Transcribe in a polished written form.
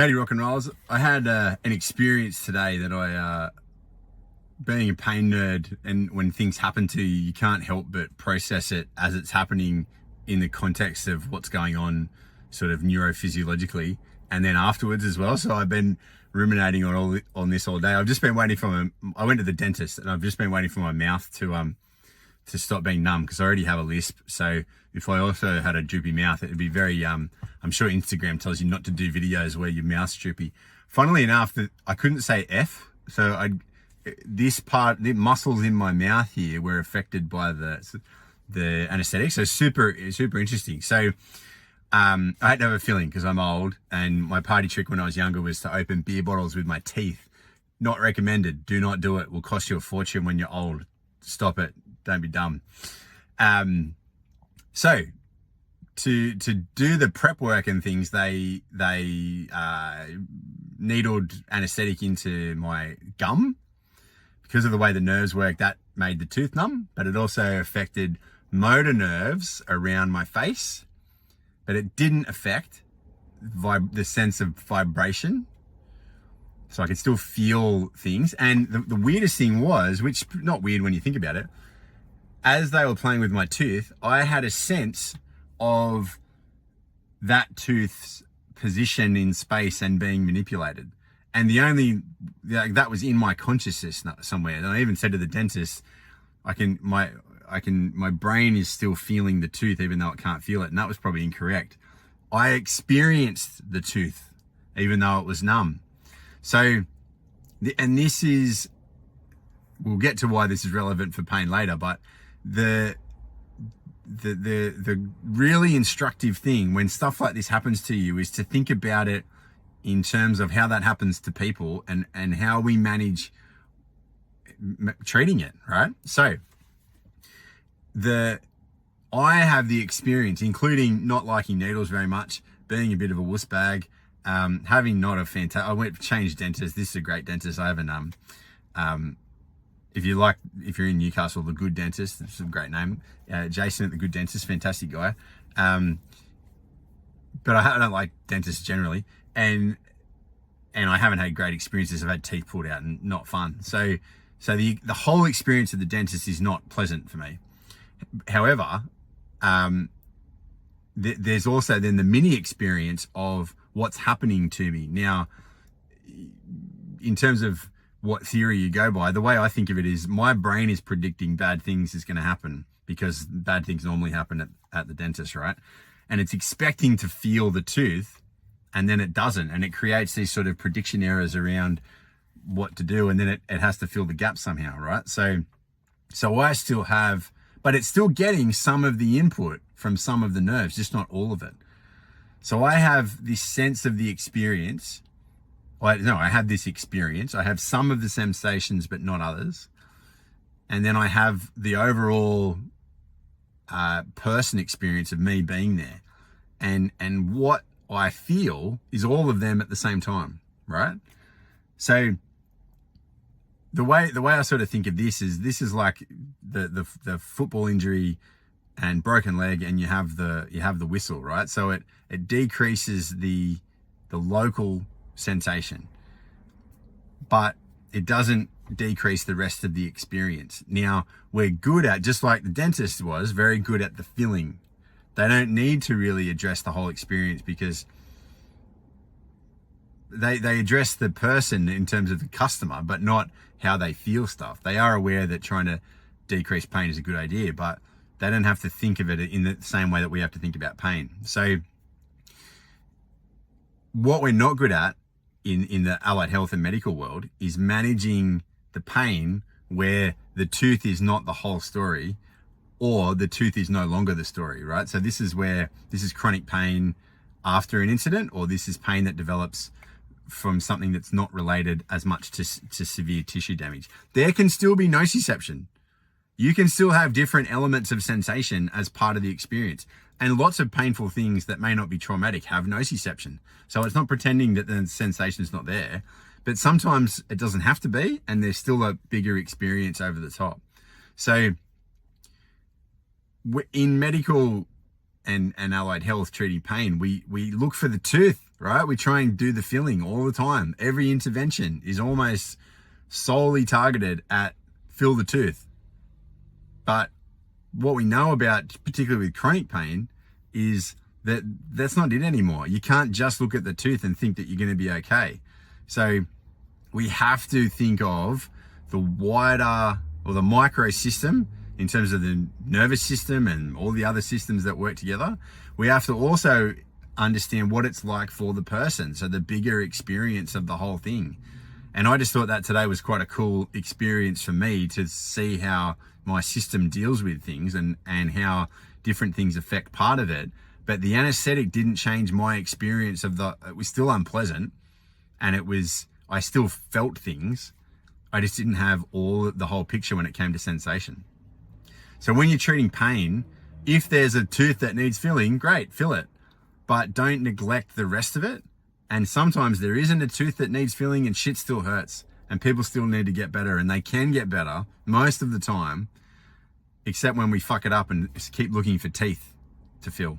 Howdy Rock and Rollers. I had an experience today that being a pain nerd, and when things happen to you, you can't help but process it as it's happening in the context of what's going on sort of neurophysiologically, and then afterwards as well. So I've been ruminating on this all day. I've just been waiting I went to the dentist, and I've just been waiting for my mouth to stop being numb, because I already have a lisp. So if I also had a droopy mouth, it'd be very, I'm sure Instagram tells you not to do videos where your mouth's droopy. Funnily enough, that I couldn't say F. So the muscles in my mouth here were affected by the anesthetic. So super interesting. So I had to have a filling because I'm old, and my party trick when I was younger was to open beer bottles with my teeth. Not recommended. Do not do it. It will cost you a fortune when you're old. Stop it. Don't be dumb. So to do the prep work and things, they needled anesthetic into my gum. Because of the way the nerves work, that made the tooth numb, but it also affected motor nerves around my face, but it didn't affect the sense of vibration. So I could still feel things. And the weirdest thing was, which not weird when you think about it, as they were playing with my tooth, I had a sense of that tooth's position in space and being manipulated. And that was in my consciousness somewhere. And I even said to the dentist, my brain is still feeling the tooth, even though it can't feel it. And that was probably incorrect. I experienced the tooth, even though it was numb. So, and this is, we'll get to why this is relevant for pain later, but the really instructive thing when stuff like this happens to you is to think about it in terms of how that happens to people and how we manage treating it, right? So I have the experience, including not liking needles very much, being a bit of a wuss bag, having not a fantastic, I went to change dentists. This is a great dentist. I have if you're in Newcastle, The Good Dentist, it's a great name. Jason at The Good Dentist, fantastic guy. But I don't like dentists generally. And I haven't had great experiences. I've had teeth pulled out and not fun. So the whole experience of the dentist is not pleasant for me. However, there's also then the mini experience of what's happening to me. Now, in terms of what theory you go by, the way I think of it is my brain is predicting bad things is going to happen, because bad things normally happen at the dentist, right? And it's expecting to feel the tooth, and then it doesn't. And it creates these sort of prediction errors around what to do. And then it has to fill the gap somehow, right? So I still have, but it's still getting some of the input from some of the nerves, just not all of it. So I have this sense of the experience. I have this experience. I have some of the sensations, but not others. And then I have the overall person experience of me being there. And what I feel is all of them at the same time, right? So the way I sort of think of this is like the football injury and broken leg, and you have the whistle, right? So it decreases the local sensation, but it doesn't decrease the rest of the experience. Now, we're good at, just like the dentist was very good at the filling. They don't need to really address the whole experience, because they address the person in terms of the customer, but not how they feel stuff. They are aware that trying to decrease pain is a good idea, but they don't have to think of it in the same way that we have to think about pain. So what we're not good at in the allied health and medical world is managing the pain where the tooth is not the whole story, or the tooth is no longer the story, right? So this is chronic pain after an incident, or this is pain that develops from something that's not related as much to severe tissue damage. There can still be nociception. You can still have different elements of sensation as part of the experience. And lots of painful things that may not be traumatic have nociception. So it's not pretending that the sensation is not there, but sometimes it doesn't have to be, and there's still a bigger experience over the top. So in medical and allied health treating pain, we look for the tooth right? We try and do the filling all the time. Every intervention is almost solely targeted at fill the tooth. But what we know about, particularly with chronic pain, is that that's not it anymore. You can't just look at the tooth and think that you're going to be okay. So we have to think of the wider or the micro system in terms of the nervous system and all the other systems that work together. We have to also understand what it's like for the person. So the bigger experience of the whole thing. And I just thought that today was quite a cool experience for me to see how my system deals with things and how different things affect part of it. But the anesthetic didn't change my experience of it was still unpleasant, and I still felt things. I just didn't have the whole picture when it came to sensation. So when you're treating pain, if there's a tooth that needs filling, great, fill it. But don't neglect the rest of it. And sometimes there isn't a tooth that needs filling and shit still hurts. And people still need to get better. And they can get better most of the time, except when we fuck it up and keep looking for teeth to fill.